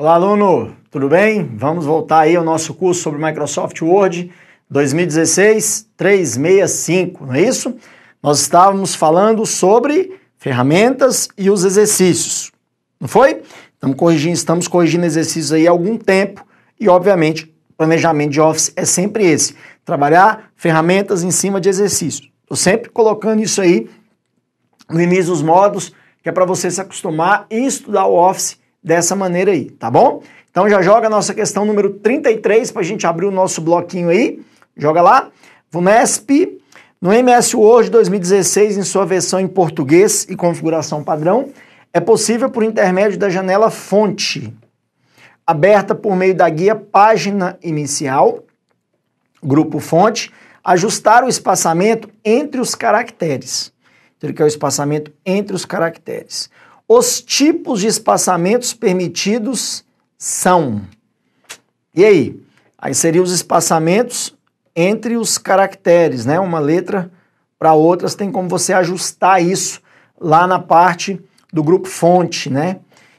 Olá, aluno, tudo bem? Vamos voltar aí ao nosso curso sobre Microsoft Word 2016-365, não é isso? Nós estávamos falando sobre ferramentas e os exercícios, não foi? Estamos corrigindo exercícios aí há algum tempo e, obviamente, o planejamento de Office é sempre esse, trabalhar ferramentas em cima de exercícios. Estou sempre colocando isso aí no início dos módulos, que é para você se acostumar e estudar o Office dessa maneira aí, tá bom? Então já joga a nossa questão número 33 para a gente abrir o nosso bloquinho aí. Joga lá. VUNESP, no MS Word 2016, em sua versão em português e configuração padrão, é possível por intermédio da janela Fonte, aberta por meio da guia Página Inicial, Grupo Fonte, ajustar o espaçamento entre os caracteres. Então, ele quer o espaçamento entre os caracteres. Os tipos de espaçamentos permitidos são... E aí? Aí seriam os espaçamentos entre os caracteres, né? Uma letra para outras, tem como você ajustar isso lá na parte do grupo fonte, né?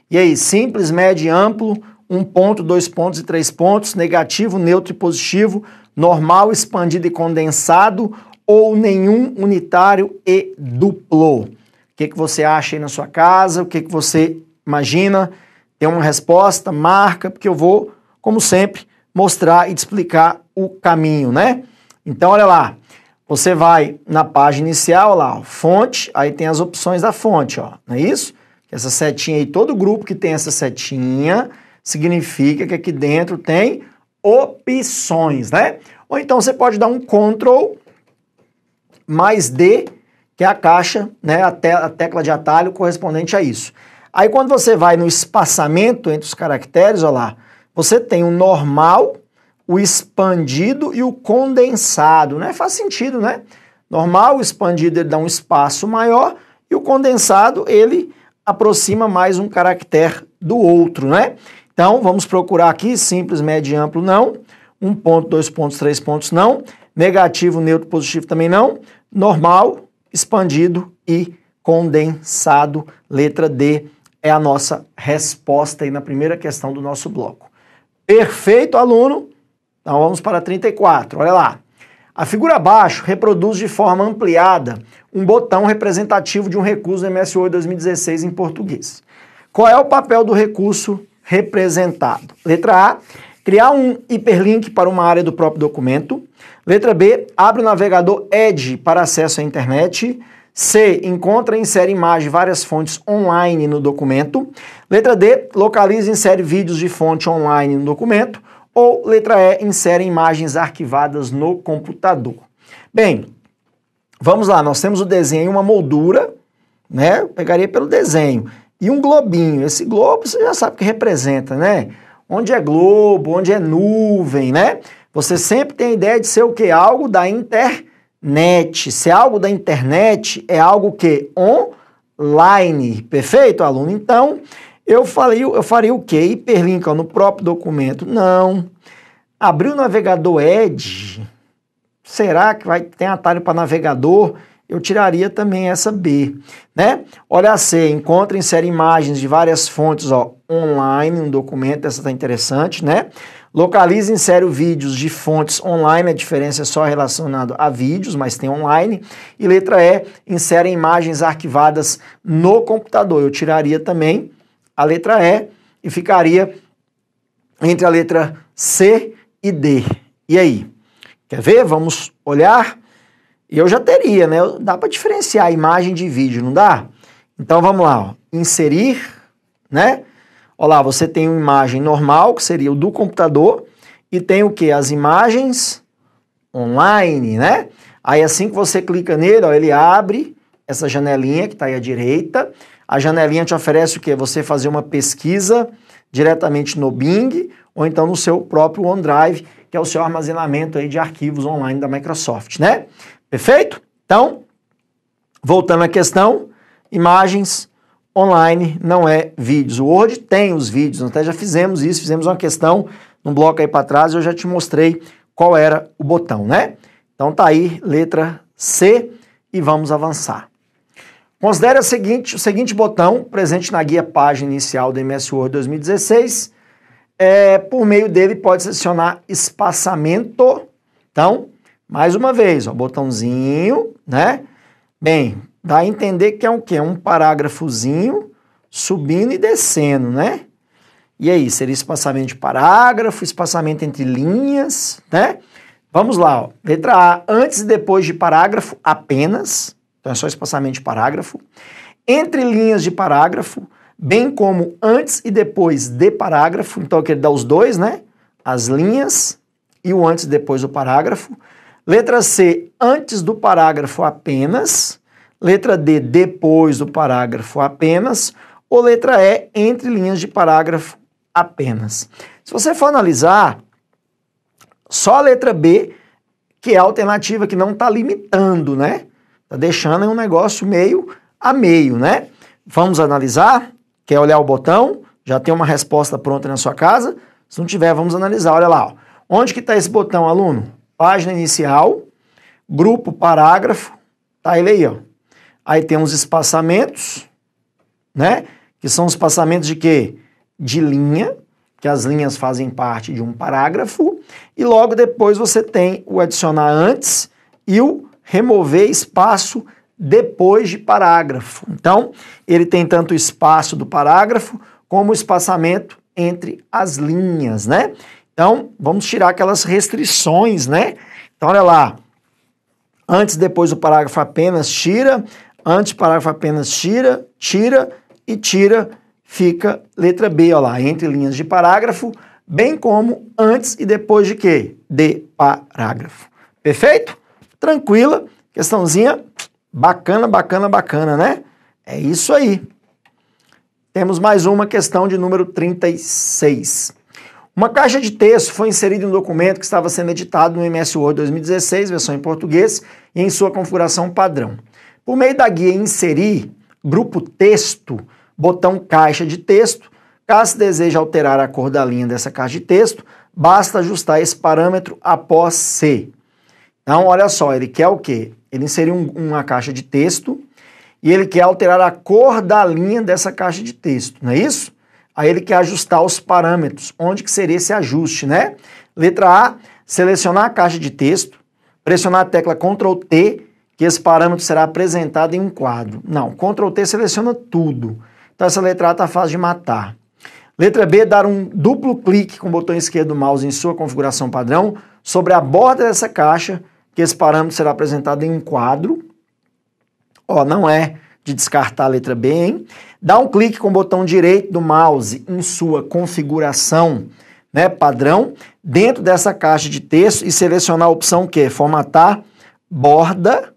E aí? Simples, médio e amplo, 1 ponto, 2 pontos e 3 pontos, negativo, neutro e positivo, normal, expandido e condensado, ou nenhum, unitário e duplo. O que você acha aí na sua casa? O que você imagina? Tem uma resposta? Marca, porque eu vou, como sempre, mostrar e te explicar o caminho, né? Então, olha lá. Você vai na página inicial, lá, ó, fonte, aí tem as opções da fonte, ó, não é isso? Essa setinha aí, todo grupo que tem essa setinha, significa que aqui dentro tem opções, né? Ou então você pode dar um Ctrl mais D, que é a caixa, né, a tecla de atalho correspondente a isso. Aí quando você vai no espaçamento entre os caracteres, olha lá, você tem o normal, o expandido e o condensado, né? Faz sentido, né? Normal, o expandido, ele dá um espaço maior e o condensado, ele aproxima mais um caractere do outro, né? Então, vamos procurar aqui, simples, médio e amplo, não. 1 ponto, 2 pontos, 3 pontos, não. Negativo, neutro, positivo também não. Normal, expandido e condensado. Letra D é a nossa resposta aí na primeira questão do nosso bloco. Perfeito, aluno? Então vamos para 34, olha lá. A figura abaixo reproduz de forma ampliada um botão representativo de um recurso do MS Word 2016 em português. Qual é o papel do recurso representado? Letra A, criar um hiperlink para uma área do próprio documento. Letra B, abre o navegador Edge para acesso à internet. C, encontra e insere imagem de várias fontes online no documento. Letra D, localiza e insere vídeos de fonte online no documento. Ou letra E, insere imagens arquivadas no computador. Bem, vamos lá, nós temos o desenho, uma moldura, né? Eu pegaria pelo desenho. E um globinho. Esse globo você já sabe o que representa, né? Onde é globo, onde é nuvem, né? Você sempre tem a ideia de ser o quê? Algo da internet. Se é algo da internet, é algo o quê? Online. Perfeito, aluno? Então, eu faria o quê? Hiperlink no próprio documento? Não. Abrir o navegador Edge. Será que tem atalho para navegador? Eu tiraria também essa B, né? Olha a C, encontra e insere imagens de várias fontes, ó, online no documento, essa tá interessante, né? Localiza e insere vídeos de fontes online, a diferença é só relacionada a vídeos, mas tem online. E letra E, insere imagens arquivadas no computador. Eu tiraria também a letra E e ficaria entre a letra C e D. E aí? Quer ver? Vamos olhar? E eu já teria, né? Dá para diferenciar a imagem de vídeo, não dá? Então vamos lá, ó. Inserir, né? Olha lá, você tem uma imagem normal, que seria o do computador, e tem o quê? As imagens online, né? Aí assim que você clica nele, ó, ele abre essa janelinha que está aí à direita. A janelinha te oferece o quê? Você fazer uma pesquisa diretamente no Bing ou então no seu próprio OneDrive, que é o seu armazenamento aí de arquivos online da Microsoft, né? Perfeito? Então, voltando à questão, imagens online não é vídeos. O Word tem os vídeos, nós até já fizemos isso, fizemos uma questão num bloco aí para trás, eu já te mostrei qual era o botão, né? Então tá aí, letra C, e vamos avançar. Considere o seguinte botão, presente na guia página inicial do MS Word 2016, por meio dele pode selecionar espaçamento. Então, mais uma vez, ó, botãozinho, né? Bem, dá a entender que é o quê? Um parágrafozinho subindo e descendo, né? E aí, seria espaçamento de parágrafo, espaçamento entre linhas, né? Vamos lá, ó. Letra A, antes e depois de parágrafo, apenas. Então é só espaçamento de parágrafo. Entre linhas de parágrafo, bem como antes e depois de parágrafo. Então eu quero dar os dois, né? As linhas e o antes e depois do parágrafo. Letra C, antes do parágrafo apenas. Letra D, depois do parágrafo apenas. Ou letra E, entre linhas de parágrafo apenas. Se você for analisar, só a letra B, que é a alternativa que não está limitando, né? Está deixando um negócio meio a meio, né? Vamos analisar? Quer olhar o botão? Já tem uma resposta pronta na sua casa? Se não tiver, vamos analisar. Olha lá, ó. Onde que está esse botão, aluno? Página inicial, grupo parágrafo, tá ele aí, ó. Aí tem os espaçamentos, né? Que são os espaçamentos de quê? De linha, que as linhas fazem parte de um parágrafo, e logo depois você tem o adicionar antes e o remover espaço depois de parágrafo. Então, ele tem tanto o espaço do parágrafo como o espaçamento entre as linhas, né? Então, vamos tirar aquelas restrições, né? Então, olha lá, antes e depois do parágrafo apenas tira, antes do parágrafo apenas tira, tira e tira, fica letra B, olha lá, entre linhas de parágrafo, bem como antes e depois de quê? De parágrafo. Perfeito? Tranquila, questãozinha bacana, bacana, bacana, né? É isso aí. Temos mais uma questão de número 36. Uma caixa de texto foi inserida em um documento que estava sendo editado no MS Word 2016, versão em português, e em sua configuração padrão. Por meio da guia Inserir, grupo texto, botão caixa de texto, caso se deseje alterar a cor da linha dessa caixa de texto, basta ajustar esse parâmetro após C. Então, olha só, ele quer o quê? Ele inseriu uma caixa de texto e ele quer alterar a cor da linha dessa caixa de texto, não é isso? Aí ele quer ajustar os parâmetros. Onde que seria esse ajuste, né? Letra A, selecionar a caixa de texto, pressionar a tecla Ctrl T, que esse parâmetro será apresentado em um quadro. Não, Ctrl T seleciona tudo. Então essa letra A está fácil de matar. Letra B, dar um duplo clique com o botão esquerdo do mouse em sua configuração padrão sobre a borda dessa caixa, que esse parâmetro será apresentado em um quadro. Ó, não é de descartar a letra B, hein? Dá um clique com o botão direito do mouse em sua configuração, né, padrão, dentro dessa caixa de texto e selecionar a opção que? Formatar borda.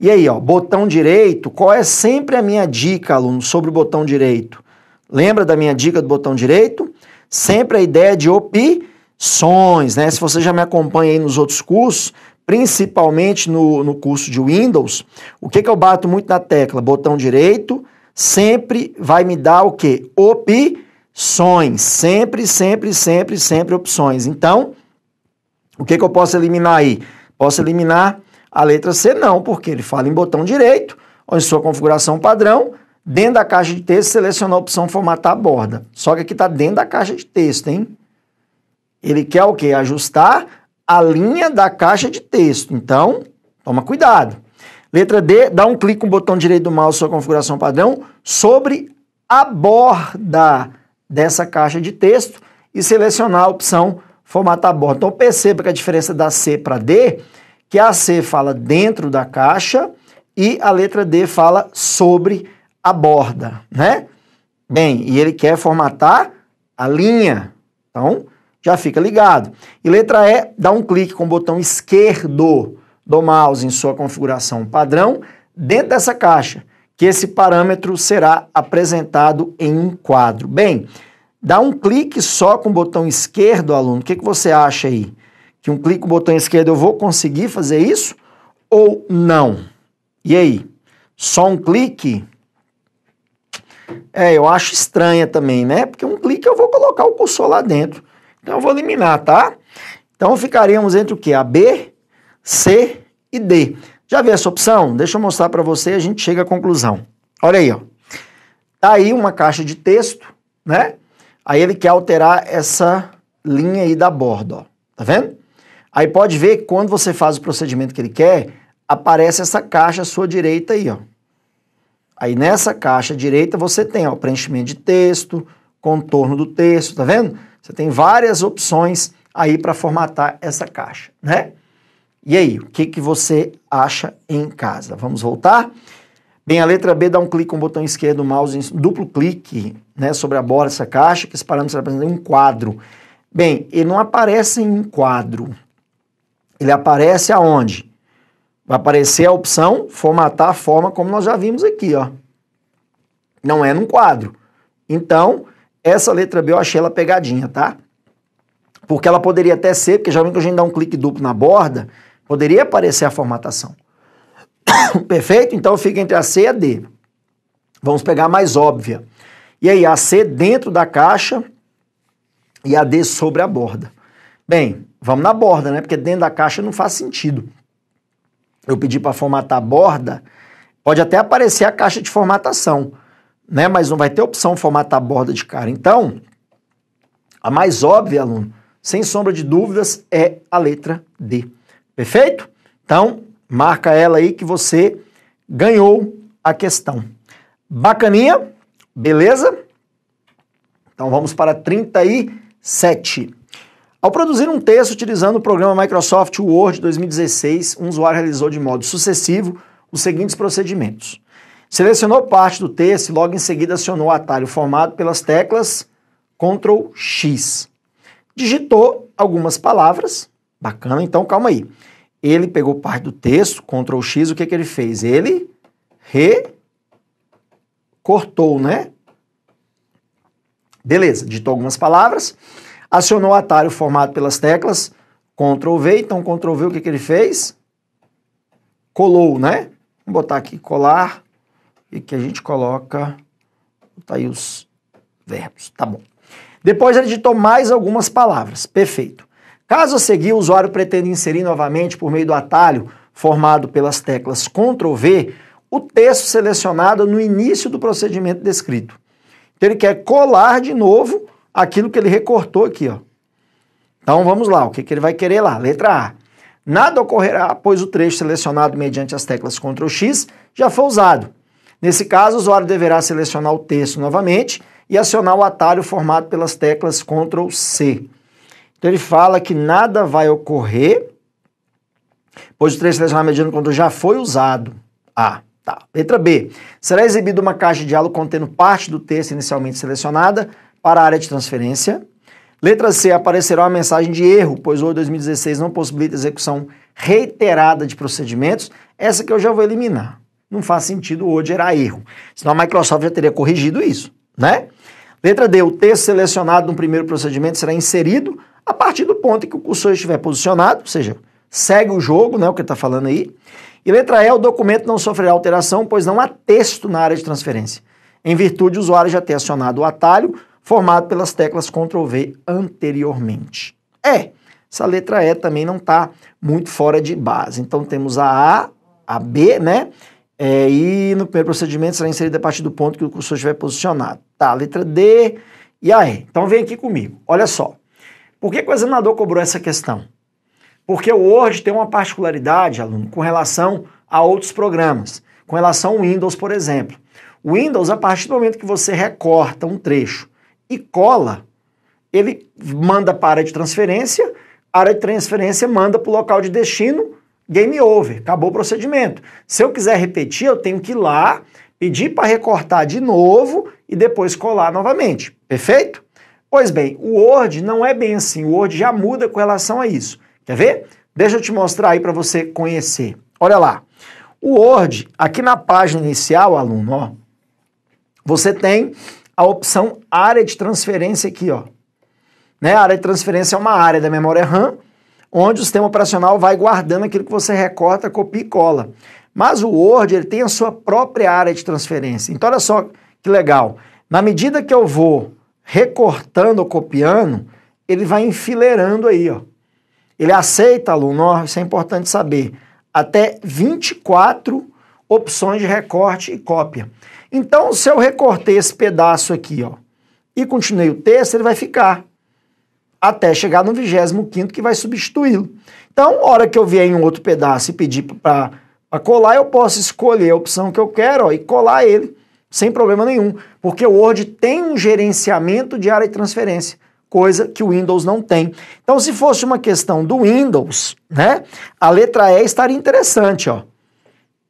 E aí, ó, botão direito, qual é sempre a minha dica, aluno, sobre o botão direito? Lembra da minha dica do botão direito? Sempre a ideia de opções, né? Se você já me acompanha aí nos outros cursos, principalmente no curso de Windows, o que eu bato muito na tecla? Botão direito sempre vai me dar o quê? Opções. Sempre, sempre, sempre, sempre opções. Então, o que eu posso eliminar aí? Posso eliminar a letra C? Não, porque ele fala em botão direito, ou em sua configuração padrão, dentro da caixa de texto, seleciona a opção formatar a borda. Só que aqui está dentro da caixa de texto, hein? Ele quer o quê? Ajustar a linha da caixa de texto. Então, toma cuidado. Letra D, dá um clique com o botão direito do mouse, sua configuração padrão, sobre a borda dessa caixa de texto e selecionar a opção formatar a borda. Então, perceba que a diferença da C para D, que a C fala dentro da caixa e a letra D fala sobre a borda, né? Bem, e ele quer formatar a linha. Então, já fica ligado. E letra E, dá um clique com o botão esquerdo do mouse em sua configuração padrão, dentro dessa caixa, que esse parâmetro será apresentado em um quadro. Bem, dá um clique só com o botão esquerdo, aluno, o que você acha aí? Que um clique com o botão esquerdo eu vou conseguir fazer isso ou não? E aí? Só um clique? Eu acho estranha também, né? Porque um clique eu vou colocar o cursor lá dentro. Então eu vou eliminar, tá? Então ficaríamos entre o quê? A B, C e D. Já viu essa opção? Deixa eu mostrar para você e a gente chega à conclusão. Olha aí, ó. Tá aí uma caixa de texto, né? Aí ele quer alterar essa linha aí da borda, ó. Tá vendo? Aí pode ver que quando você faz o procedimento que ele quer, aparece essa caixa à sua direita aí, ó. Aí nessa caixa direita você tem, ó, preenchimento de texto, contorno do texto, tá vendo? Você tem várias opções aí para formatar essa caixa, né? E aí, o que você acha em casa? Vamos voltar? Bem, a letra B dá um clique com o botão esquerdo do mouse, duplo clique, né, sobre a borda dessa caixa, que esse parâmetro representa um quadro. Bem, ele não aparece em um quadro. Ele aparece aonde? Vai aparecer a opção formatar a forma, como nós já vimos aqui, ó. Não é num quadro. Então, essa letra B eu achei ela pegadinha, tá? Porque ela poderia até ser, porque geralmente quando a gente dá um clique duplo na borda, poderia aparecer a formatação. Perfeito? Então fica entre a C e a D. Vamos pegar a mais óbvia. E aí, a C dentro da caixa e a D sobre a borda. Bem, vamos na borda, né? Porque dentro da caixa não faz sentido. Eu pedi para formatar a borda, pode até aparecer a caixa de formatação, né? Mas não vai ter opção formatar a borda de cara. Então, a mais óbvia, aluno, sem sombra de dúvidas, é a letra D. Perfeito? Então, marca ela aí que você ganhou a questão. Bacaninha? Beleza? Então vamos para 37. Ao produzir um texto utilizando o programa Microsoft Word 2016, um usuário realizou de modo sucessivo os seguintes procedimentos. Selecionou parte do texto e logo em seguida acionou o atalho formado pelas teclas Ctrl X. Digitou algumas palavras. Bacana, então calma aí. Ele pegou parte do texto, Ctrl X, o que ele fez? Ele recortou, né? Beleza, digitou algumas palavras, acionou o atalho formado pelas teclas Ctrl V, então Ctrl V o que ele fez? Colou, né? Vou botar aqui colar, e que a gente coloca, botar aí os verbos, tá bom. Depois ele digitou mais algumas palavras, perfeito. Caso a seguir o usuário pretenda inserir novamente por meio do atalho formado pelas teclas Ctrl V, o texto selecionado no início do procedimento descrito. Então ele quer colar de novo aquilo que ele recortou aqui, ó. Então vamos lá, o que ele vai querer lá? Letra A. Nada ocorrerá, pois o trecho selecionado mediante as teclas Ctrl X já foi usado. Nesse caso, o usuário deverá selecionar o texto novamente e acionar o atalho formado pelas teclas Ctrl C. Então ele fala que nada vai ocorrer, pois o trecho selecionado mediante o Ctrl já foi usado. A. Tá. Letra B. Será exibida uma caixa de diálogo contendo parte do texto inicialmente selecionada para a área de transferência. Letra C. Aparecerá uma mensagem de erro, pois o 2016 não possibilita execução reiterada de procedimentos. Essa que eu já vou eliminar. Não faz sentido hoje gerar erro. Senão a Microsoft já teria corrigido isso, né? Letra D. O texto selecionado no primeiro procedimento será inserido a partir do ponto em que o cursor estiver posicionado, ou seja, segue o jogo, né, o que ele está falando aí. E letra E, o documento não sofrerá alteração, pois não há texto na área de transferência, em virtude do usuário já ter acionado o atalho formado pelas teclas Ctrl V anteriormente. Essa letra E também não está muito fora de base. Então temos a B, né? E no primeiro procedimento será inserida a partir do ponto que o cursor estiver posicionado. Tá, letra D e a E. Então vem aqui comigo, olha só. Por que o examinador cobrou essa questão? Porque o Word tem uma particularidade, aluno, com relação a outros programas, com relação ao Windows, por exemplo. O Windows, a partir do momento que você recorta um trecho e cola, ele manda para a área de transferência, a área de transferência manda para o local de destino, game over, acabou o procedimento. Se eu quiser repetir, eu tenho que ir lá, pedir para recortar de novo e depois colar novamente, perfeito? Pois bem, o Word não é bem assim, o Word já muda com relação a isso. Quer ver? Deixa eu te mostrar aí para você conhecer. Olha lá. O Word, aqui na página inicial, aluno, ó, você tem a opção área de transferência aqui, ó. Né? A área de transferência é uma área da memória RAM, onde o sistema operacional vai guardando aquilo que você recorta, copia e cola. Mas o Word, ele tem a sua própria área de transferência. Então, olha só que legal. Na medida que eu vou recortando ou copiando, ele vai enfileirando aí, ó. Ele aceita, aluno, ó, isso é importante saber, até 24 opções de recorte e cópia. Então, se eu recortei esse pedaço aqui, ó, e continuei o texto, ele vai ficar até chegar no 25º que vai substituí-lo. Então, a hora que eu vier em um outro pedaço e pedir para colar, eu posso escolher a opção que eu quero, ó, e colar ele sem problema nenhum, porque o Word tem um gerenciamento de área de transferência, coisa que o Windows não tem. Então, se fosse uma questão do Windows, né, a letra E estaria interessante, ó,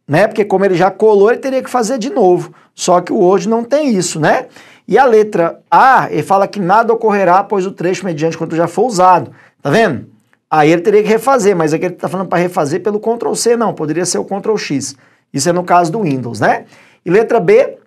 né, porque como ele já colou, ele teria que fazer de novo, só que o Word não tem isso, né? E a letra A, ele fala que nada ocorrerá após o trecho mediante quando já for usado, tá vendo? Aí ele teria que refazer, mas aqui ele está falando para refazer pelo Ctrl+C, não, poderia ser o Ctrl+X. Isso é no caso do Windows, né? E letra B,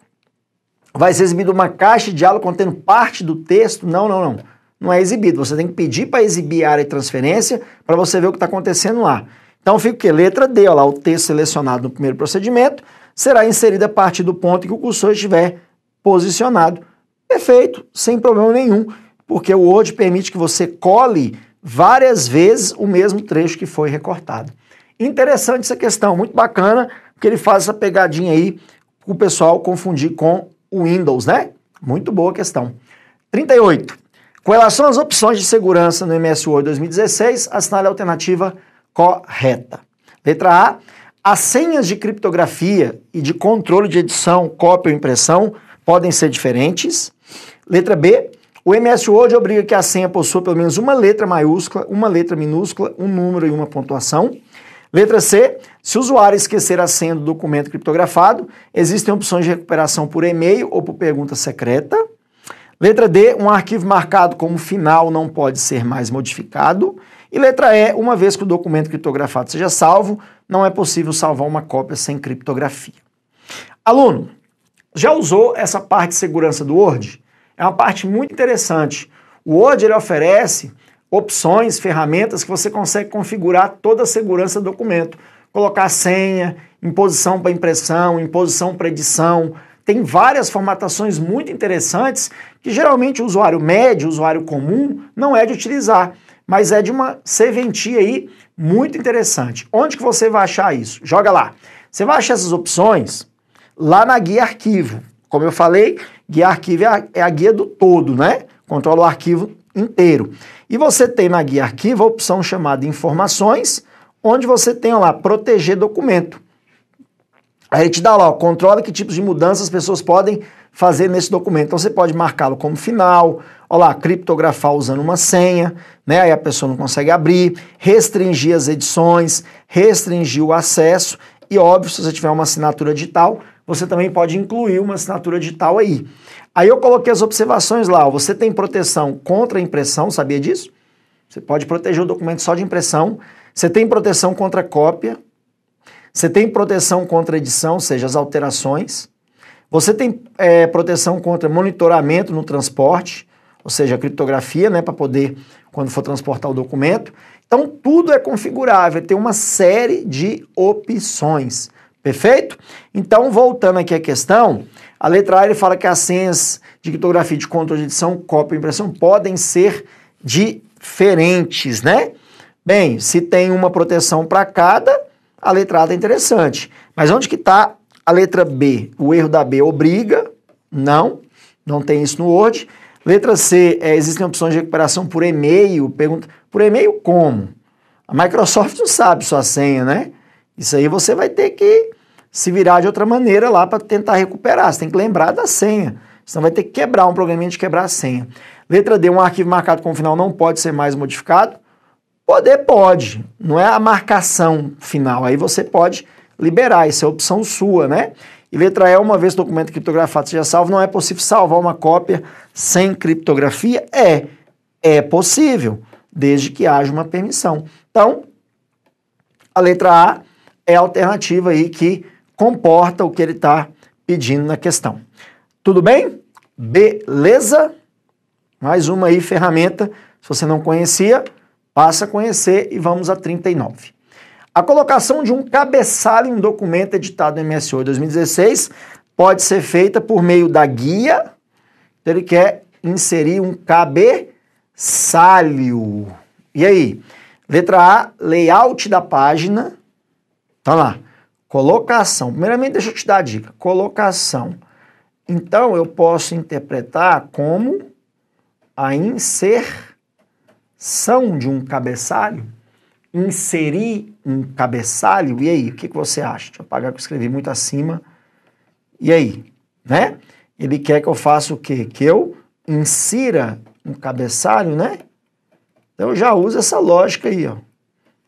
vai ser exibida uma caixa de diálogo contendo parte do texto? Não. Não é exibido. Você tem que pedir para exibir a área de transferência para você ver o que está acontecendo lá. Então fica o quê? Letra D, ó lá, o texto selecionado no primeiro procedimento será inserido a partir do ponto em que o cursor estiver posicionado. Perfeito, sem problema nenhum, porque o Word permite que você cole várias vezes o mesmo trecho que foi recortado. Interessante essa questão, muito bacana, porque ele faz essa pegadinha aí para o pessoal confundir com o Windows, né? Muito boa questão. 38. Com relação às opções de segurança no MS Word 2016, assinale a alternativa correta. Letra A. As senhas de criptografia e de controle de edição, cópia ou impressão podem ser diferentes. Letra B. O MS Word obriga que a senha possua pelo menos uma letra maiúscula, uma letra minúscula, um número e uma pontuação. Letra C. Se o usuário esquecer a senha do documento criptografado, existem opções de recuperação por e-mail ou por pergunta secreta. Letra D. Um arquivo marcado como final não pode ser mais modificado. E letra E. Uma vez que o documento criptografado seja salvo, não é possível salvar uma cópia sem criptografia. Aluno, já usou essa parte de segurança do Word? É uma parte muito interessante. O Word ele oferece opções, ferramentas que você consegue configurar toda a segurança do documento. Colocar senha, imposição para impressão, imposição para edição. Tem várias formatações muito interessantes que geralmente o usuário médio, o usuário comum, não é de utilizar, mas é de uma serventia aí muito interessante. Onde que você vai achar isso? Joga lá. Você vai achar essas opções lá na guia arquivo. Como eu falei, guia arquivo é a guia do todo, né? Controla o arquivo inteiro. E você tem na guia arquivo a opção chamada informações, onde você tem lá, proteger documento. Aí ele te dá lá, ó, controla que tipos de mudanças as pessoas podem fazer nesse documento. Então você pode marcá-lo como final, ó lá, criptografar usando uma senha, né? Aí a pessoa não consegue abrir, restringir as edições, restringir o acesso e, óbvio, se você tiver uma assinatura digital, você também pode incluir uma assinatura digital aí. Aí eu coloquei as observações lá, ó, você tem proteção contra a impressão, sabia disso? Você pode proteger o documento só de impressão, você tem proteção contra cópia, você tem proteção contra edição, ou seja, as alterações, você tem proteção contra monitoramento no transporte, ou seja, a criptografia, né, para poder, quando for transportar o documento. Então, tudo é configurável, tem uma série de opções. Perfeito? Então, voltando aqui à questão, a letra A ele fala que as senhas de criptografia de controle de edição, cópia e impressão podem ser diferentes, né? Bem, se tem uma proteção para cada, a letra A está interessante. Mas onde que está a letra B? O erro da B obriga? Não tem isso no Word. Letra C, existem opções de recuperação por e-mail. Pergunta, por e-mail como? A Microsoft não sabe sua senha, né? Isso aí você vai ter que se virar de outra maneira lá para tentar recuperar. Você tem que lembrar da senha. Senão vai ter que quebrar um programinha de quebrar a senha. Letra D, um arquivo marcado como final não pode ser mais modificado? Pode. Não é a marcação final. Aí você pode liberar. Isso é opção sua, né? E letra E, uma vez o documento criptografado seja salvo, não é possível salvar uma cópia sem criptografia? É possível, desde que haja uma permissão. Então, a letra A é a alternativa aí que comporta o que ele está pedindo na questão. Tudo bem? Beleza? Mais uma aí ferramenta, se você não conhecia, passa a conhecer e vamos a 39. A colocação de um cabeçalho em um documento editado no MS Word 2016 pode ser feita por meio da guia. Então ele quer inserir um cabeçalho. E aí? Letra A, layout da página. Então lá, colocação. Primeiramente, deixa eu te dar a dica. Colocação. Então, eu posso interpretar como a inserção de um cabeçalho, inserir um cabeçalho, e aí, o que você acha? Deixa eu apagar que eu escrevi muito acima. E aí, né? Ele quer que eu faça o quê? Que eu insira um cabeçalho, né? Então eu já uso essa lógica aí, ó.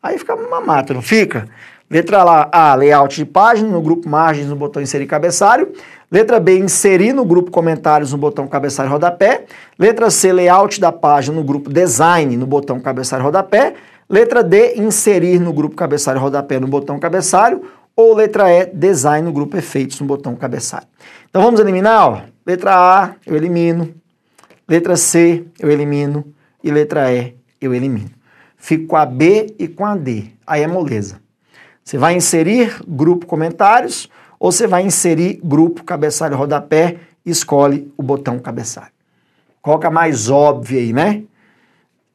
Aí fica uma mata, não fica? Letra A, layout de página, no grupo margens, no botão inserir cabeçalho. Letra B, inserir no grupo comentários, no botão cabeçalho e rodapé. Letra C, layout da página, no grupo design, no botão cabeçalho e rodapé. Letra D, inserir no grupo cabeçalho e rodapé, no botão cabeçalho. Ou letra E, design no grupo efeitos, no botão cabeçalho. Então vamos eliminar, ó. Letra A, eu elimino. Letra C, eu elimino. E letra E, eu elimino. Fico com a B e com a D. Aí é moleza. Você vai inserir grupo comentários ou você vai inserir grupo cabeçalho rodapé e escolhe o botão cabeçalho. Qual que é a mais óbvia aí, né?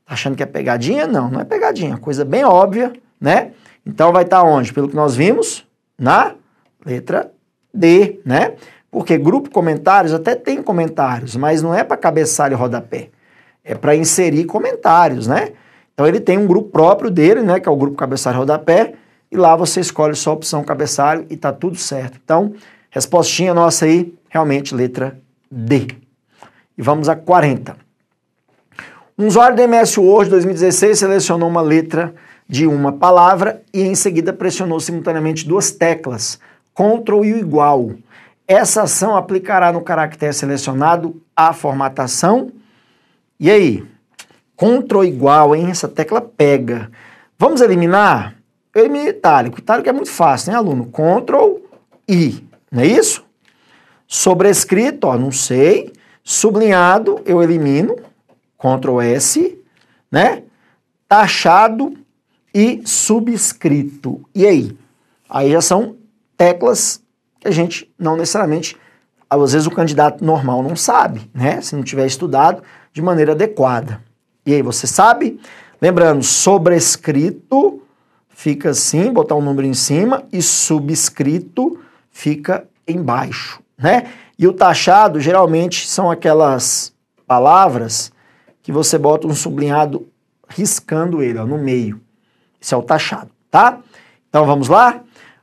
Tá achando que é pegadinha? Não, não é pegadinha. Coisa bem óbvia, né? Então vai estar onde? Pelo que nós vimos, na letra D, né? Porque grupo comentários até tem comentários, mas não é para cabeçalho e rodapé. É para inserir comentários, né? Então ele tem um grupo próprio dele, né? Que é o grupo cabeçalho e rodapé. E lá você escolhe só a opção cabeçalho e tá tudo certo. Então, respostinha nossa aí, realmente letra D. E vamos a 40. Um usuário do MS Word 2016 selecionou uma letra de uma palavra e em seguida pressionou simultaneamente duas teclas, Ctrl e o igual. Essa ação aplicará no caractere selecionado a formatação. E aí? Ctrl igual, hein? Essa tecla pega. Vamos eliminar? Eu elimino itálico. Itálico é muito fácil, né, aluno? Ctrl I, não é isso? Sobrescrito, ó, não sei. Sublinhado, eu elimino. Ctrl S, né? Taxado e subscrito. E aí? Aí já são teclas que a gente não necessariamente, às vezes o candidato normal não sabe, né? Se não tiver estudado de maneira adequada. E aí, você sabe? Lembrando, sobrescrito fica assim, botar um número em cima, e subscrito fica embaixo, né? E o taxado, geralmente, são aquelas palavras que você bota um sublinhado riscando ele, ó, no meio. Esse é o taxado, tá? Então, vamos lá?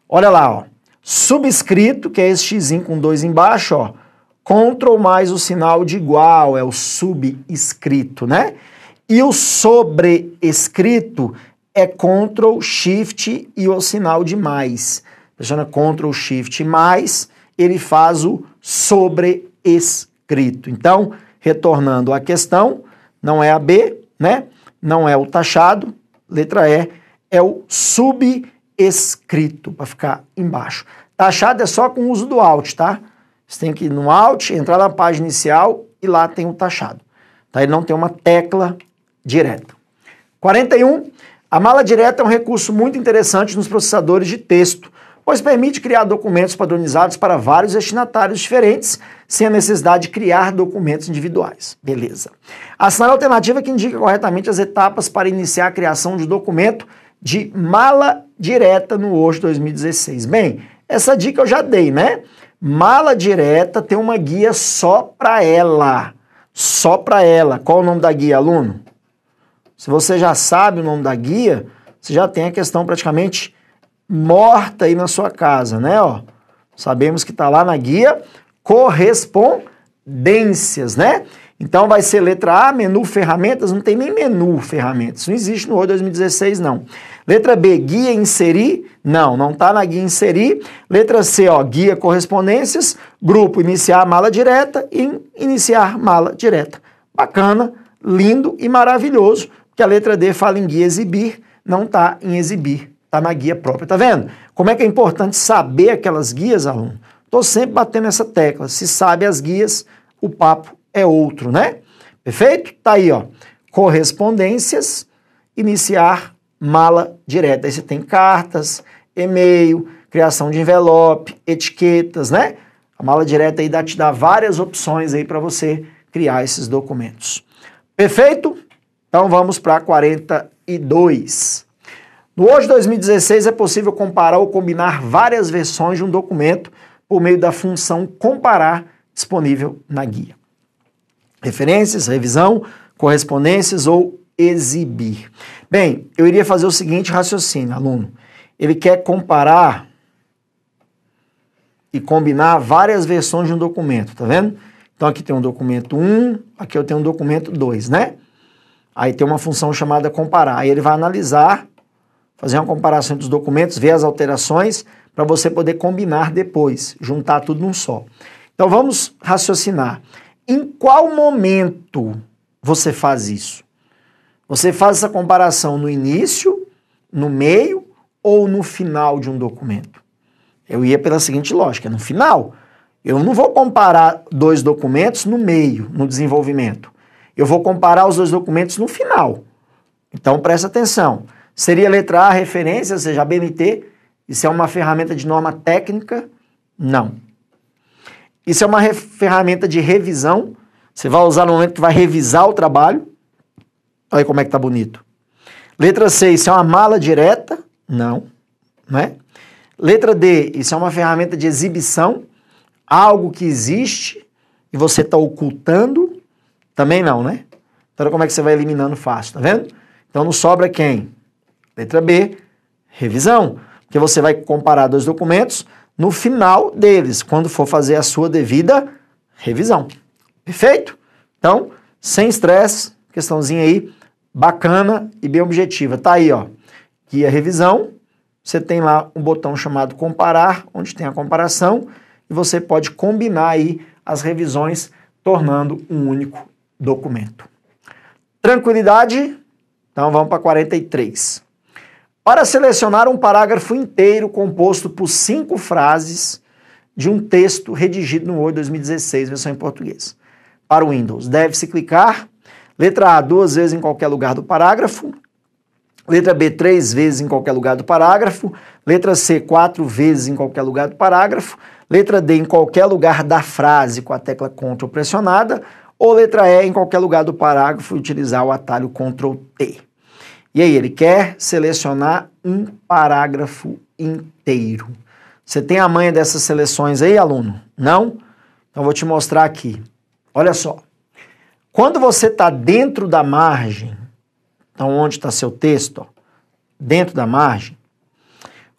Olha lá, ó. Subscrito, que é esse xizinho com 2 embaixo, ó. Ctrl mais o sinal de igual, é o subscrito, né? E o sobrescrito é Ctrl, Shift e o sinal de mais. Pressiona Ctrl, Shift mais, ele faz o sobrescrito. Então, retornando à questão, não é a B, né? Não é o taxado, letra E, é o subscrito, para ficar embaixo. Taxado é só com o uso do Alt, tá? Você tem que ir no Alt, entrar na página inicial e lá tem o taxado. Tá? Ele não tem uma tecla direta. 41. A mala direta é um recurso muito interessante nos processadores de texto, pois permite criar documentos padronizados para vários destinatários diferentes, sem a necessidade de criar documentos individuais. Beleza. Assinar a alternativa que indica corretamente as etapas para iniciar a criação de documento de mala direta no Word 2016. Bem, essa dica eu já dei, né? Mala direta tem uma guia só para ela. Só para ela. Qual o nome da guia, aluno? Se você já sabe o nome da guia, você já tem a questão praticamente morta aí na sua casa, né? Ó, sabemos que está lá na guia correspondências, né? Então vai ser letra A, menu ferramentas, não tem nem menu ferramentas, isso não existe no Word 2016 não. Letra B, guia inserir, não está na guia inserir. Letra C, ó, guia correspondências, grupo iniciar mala direta e iniciar mala direta. Bacana, lindo e maravilhoso, porque a letra D fala em guia exibir, não está em exibir, está na guia própria, tá vendo? Como é que é importante saber aquelas guias, aluno? Estou sempre batendo essa tecla, se sabe as guias, o papo é outro, né? Perfeito? Tá aí, ó, correspondências, iniciar mala direta. Aí você tem cartas, e-mail, criação de envelope, etiquetas, né? A mala direta aí te dá várias opções aí para você criar esses documentos. Perfeito? Então vamos para 42. No Word 2016 é possível comparar ou combinar várias versões de um documento por meio da função comparar disponível na guia. Referências, revisão, correspondências ou exibir. Bem, eu iria fazer o seguinte raciocínio, aluno. Ele quer comparar e combinar várias versões de um documento, tá vendo? Então aqui tem um documento 1, aqui eu tenho um documento 2, né? Aí tem uma função chamada comparar. Aí ele vai analisar, fazer uma comparação entre os documentos, ver as alterações, para você poder combinar depois, juntar tudo num só. Então vamos raciocinar. Em qual momento você faz isso? Você faz essa comparação no início, no meio ou no final de um documento? Eu ia pela seguinte lógica, no final. Eu não vou comparar dois documentos no meio, no desenvolvimento. Eu vou comparar os dois documentos no final. Então presta atenção. Seria letra A, referência, ou seja, a BNT. Isso é uma ferramenta de norma técnica? Não. Isso é uma ferramenta de revisão. Você vai usar no momento que vai revisar o trabalho. Olha como é que tá bonito. Letra C, isso é uma mala direta? Não. Né? Letra D, isso é uma ferramenta de exibição. Algo que existe e você está ocultando? Também não, né? Então como é que você vai eliminando fácil, tá vendo? Então não sobra quem? Letra B, revisão. Porque você vai comparar dois documentos no final deles, quando for fazer a sua devida revisão. Perfeito? Então, sem estresse, questãozinha aí, bacana e bem objetiva. Tá aí, ó, guia revisão. Você tem lá um botão chamado comparar, onde tem a comparação, e você pode combinar aí as revisões, tornando um único documento. Tranquilidade? Então vamos para 43. Para selecionar um parágrafo inteiro composto por 5 frases de um texto redigido no Word 2016, versão em português. Para o Windows, deve-se clicar, letra A, 2 vezes em qualquer lugar do parágrafo, letra B, 3 vezes em qualquer lugar do parágrafo, letra C, 4 vezes em qualquer lugar do parágrafo, letra D, em qualquer lugar da frase com a tecla Ctrl pressionada, ou letra E, em qualquer lugar do parágrafo e utilizar o atalho Ctrl T. E aí, ele quer selecionar um parágrafo inteiro. Você tem a manha dessas seleções aí, aluno? Não? Então, eu vou te mostrar aqui. Olha só. Quando você está dentro da margem, então onde está seu texto, ó, dentro da margem,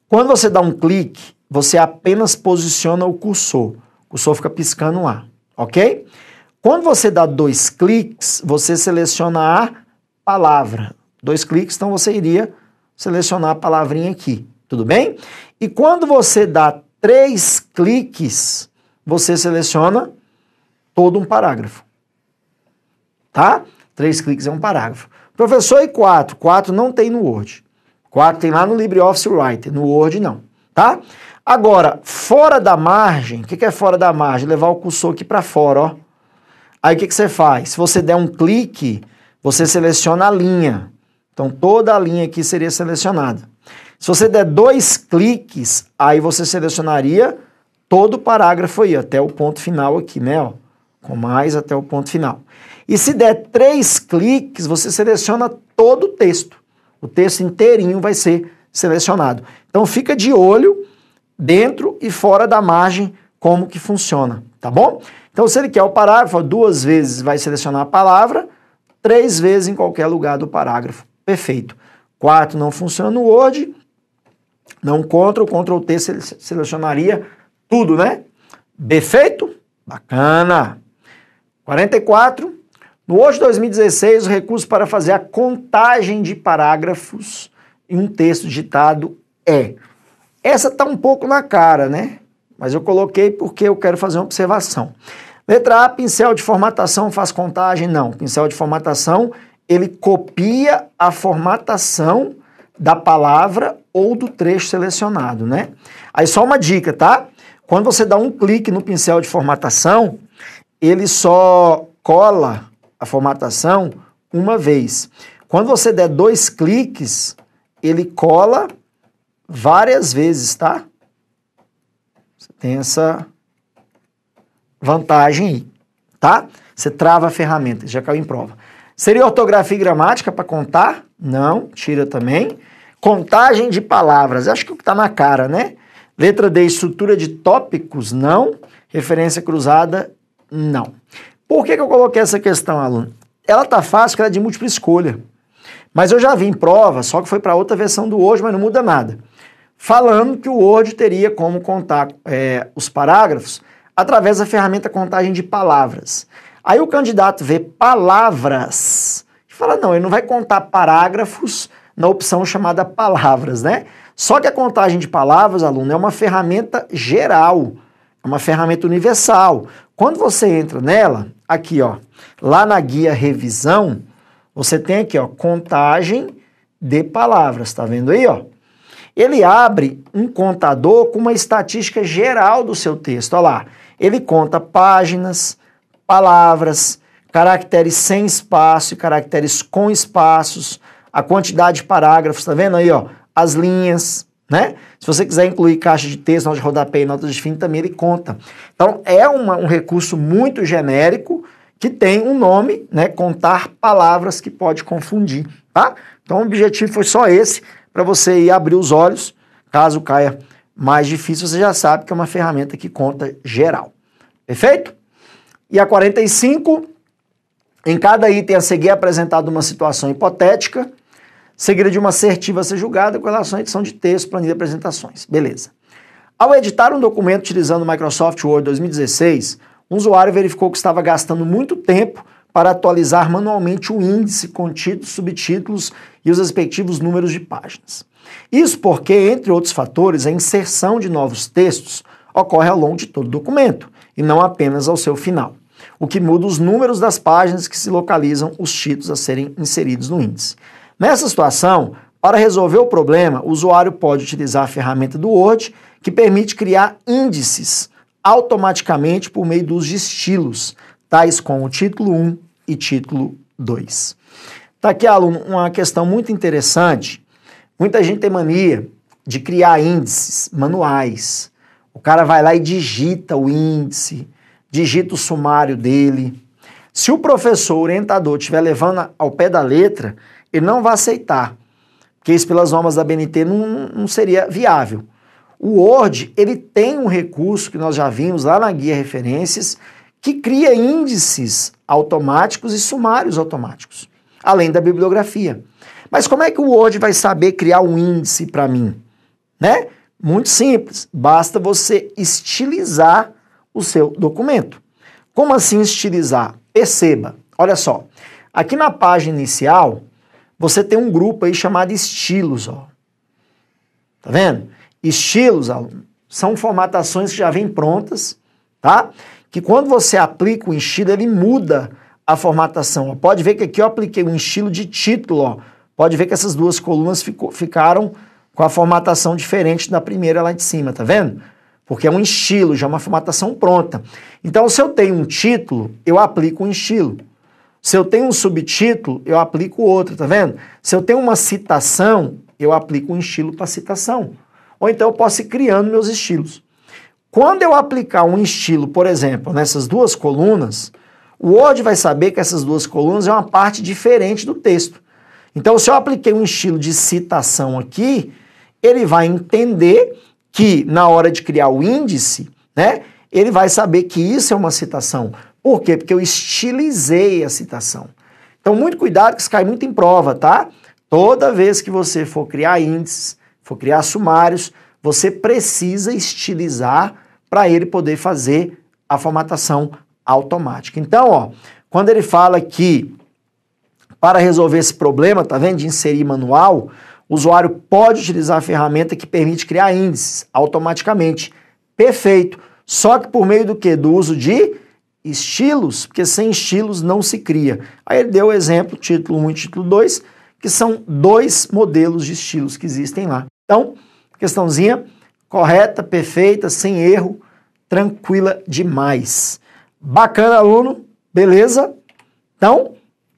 quando você dá um clique, você apenas posiciona o cursor. O cursor fica piscando lá, ok? Quando você dá 2 cliques, você seleciona a palavra. 2 cliques, então você iria selecionar a palavrinha aqui, tudo bem? E quando você dá 3 cliques, você seleciona todo um parágrafo, tá? 3 cliques é um parágrafo. Professor, e 4? 4 não tem no Word. 4 tem lá no LibreOffice Writer, no Word não, tá? Agora, fora da margem, o que é fora da margem? Levar o cursor aqui para fora, ó. Aí o que você faz? Se você der um clique, você seleciona a linha. Então, toda a linha aqui seria selecionada. Se você der 2 cliques, aí você selecionaria todo o parágrafo aí, até o ponto final aqui, né? Ó, com mais até o ponto final. E se der 3 cliques, você seleciona todo o texto. O texto inteirinho vai ser selecionado. Então, fica de olho dentro e fora da margem como que funciona, tá bom? Então, se ele quer o parágrafo, 2 vezes vai selecionar a palavra, 3 vezes em qualquer lugar do parágrafo. Perfeito. 4 não funciona no Word, não Ctrl T selecionaria tudo, né? Perfeito? Bacana. 44. No Word 2016, o recurso para fazer a contagem de parágrafos em um texto digitado é. Essa tá um pouco na cara, né? Mas eu coloquei porque eu quero fazer uma observação. Letra A, pincel de formatação faz contagem? Não. Pincel de formatação, ele copia a formatação da palavra ou do trecho selecionado, né? Aí só uma dica, tá? Quando você dá um clique no pincel de formatação, ele só cola a formatação uma vez. Quando você der 2 cliques, ele cola várias vezes, tá? Você tem essa vantagem aí, tá? Você trava a ferramenta, já caiu em prova. Seria ortografia e gramática para contar? Não, tira também. Contagem de palavras, acho que o que está na cara, né? Letra D, estrutura de tópicos? Não. Referência cruzada? Não. Por que eu coloquei essa questão, aluno? ela tá fácil, porque ela é de múltipla escolha. Mas eu já vi em prova, só que foi para outra versão do Word, mas não muda nada. Falando que o Word teria como contar os parágrafos através da ferramenta contagem de palavras. Aí o candidato vê palavras e fala, não, ele não vai contar parágrafos na opção chamada palavras, né? Só que a contagem de palavras, aluno, é uma ferramenta geral, é uma ferramenta universal. Quando você entra nela, aqui, ó, lá na guia revisão, você tem aqui, ó, contagem de palavras, tá vendo aí, ó? Ele abre um contador com uma estatística geral do seu texto, olha lá. Ele conta páginas, palavras, caracteres sem espaço e caracteres com espaços, a quantidade de parágrafos, tá vendo aí, ó? As linhas, né? Se você quiser incluir caixa de texto, nota de rodapé e notas de fim, também ele conta. Então, é um recurso muito genérico que tem um nome, né? Contar palavras, que pode confundir, tá? Então, o objetivo foi só esse, para você ir abrir os olhos. Caso caia mais difícil, você já sabe que é uma ferramenta que conta geral. Perfeito? E a 45, em cada item a seguir é apresentada uma situação hipotética, seguida de uma assertiva a ser julgada com relação à edição de texto, planilha de apresentações. Beleza. Ao editar um documento utilizando o Microsoft Word 2016, um usuário verificou que estava gastando muito tempo para atualizar manualmente o índice com títulos, subtítulos e os respectivos números de páginas. Isso porque, entre outros fatores, a inserção de novos textos ocorre ao longo de todo o documento, e não apenas ao seu final, o que muda os números das páginas que se localizam os títulos a serem inseridos no índice. Nessa situação, para resolver o problema, o usuário pode utilizar a ferramenta do Word, que permite criar índices automaticamente por meio dos estilos, tais como título 1 e título 2. Tá aqui, aluno, uma questão muito interessante. Muita gente tem mania de criar índices manuais. O cara vai lá e digita o índice, digita o sumário dele. Se o professor orientador estiver levando ao pé da letra, ele não vai aceitar, porque isso pelas normas da BNT não seria viável. O Word, ele tem um recurso que nós já vimos lá na guia referências, que cria índices automáticos e sumários automáticos, além da bibliografia. Mas como é que o Word vai saber criar um índice para mim? Né? Muito simples, basta você estilizar o seu documento. Como assim estilizar? Perceba, olha só, aqui na página inicial, você tem um grupo aí chamado estilos, ó. Tá vendo? Estilos, aluno, são formatações que já vêm prontas, tá? Que quando você aplica o estilo, ele muda a formatação. Ó. Pode ver que aqui eu apliquei um estilo de título, ó. Pode ver que essas duas colunas ficaram com a formatação diferente da primeira lá de cima, tá vendo? Porque é um estilo, já é uma formatação pronta. Então, se eu tenho um título, eu aplico um estilo. Se eu tenho um subtítulo, eu aplico outro, tá vendo? Se eu tenho uma citação, eu aplico um estilo para citação. Ou então eu posso ir criando meus estilos. Quando eu aplicar um estilo, por exemplo, nessas duas colunas, o Word vai saber que essas duas colunas é uma parte diferente do texto. Então, se eu apliquei um estilo de citação aqui, ele vai entender que na hora de criar o índice, né, ele vai saber que isso é uma citação. Por quê? Porque eu estilizei a citação. Então, muito cuidado, que isso cai muito em prova, tá? Toda vez que você for criar índices, for criar sumários, você precisa estilizar para ele poder fazer a formatação automática. Então, ó, quando ele fala que para resolver esse problema, tá vendo, de inserir manual, o usuário pode utilizar a ferramenta que permite criar índices automaticamente. Perfeito. Só que por meio do quê? Do uso de estilos, porque sem estilos não se cria. Aí ele deu o exemplo, título 1 e título 2, que são dois modelos de estilos que existem lá. Então, questãozinha correta, perfeita, sem erro, tranquila demais. Bacana, aluno, beleza? Então,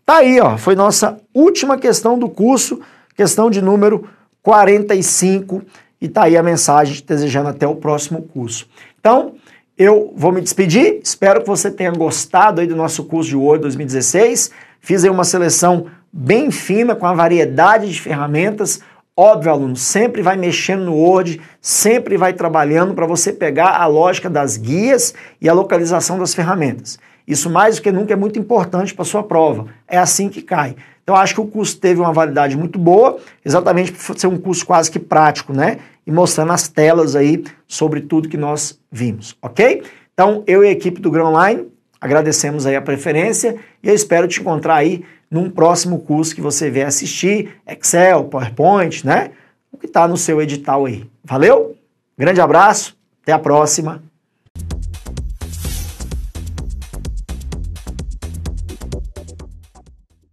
tá aí, ó, foi nossa última questão do curso, questão de número 45, e tá aí a mensagem desejando até o próximo curso. Então, eu vou me despedir, espero que você tenha gostado aí do nosso curso de Word 2016, fiz aí uma seleção bem fina com a variedade de ferramentas. Óbvio, aluno, sempre vai mexendo no Word, sempre vai trabalhando para você pegar a lógica das guias e a localização das ferramentas. Isso mais do que nunca é muito importante para a sua prova. É assim que cai. Então, acho que o curso teve uma validade muito boa, exatamente por ser um curso quase que prático, né? E mostrando as telas aí sobre tudo que nós vimos, ok? Então, eu e a equipe do Grão Online agradecemos aí a preferência e eu espero te encontrar aí num próximo curso que você vier assistir, Excel, PowerPoint, né? O que está no seu edital aí. Valeu? Grande abraço, até a próxima.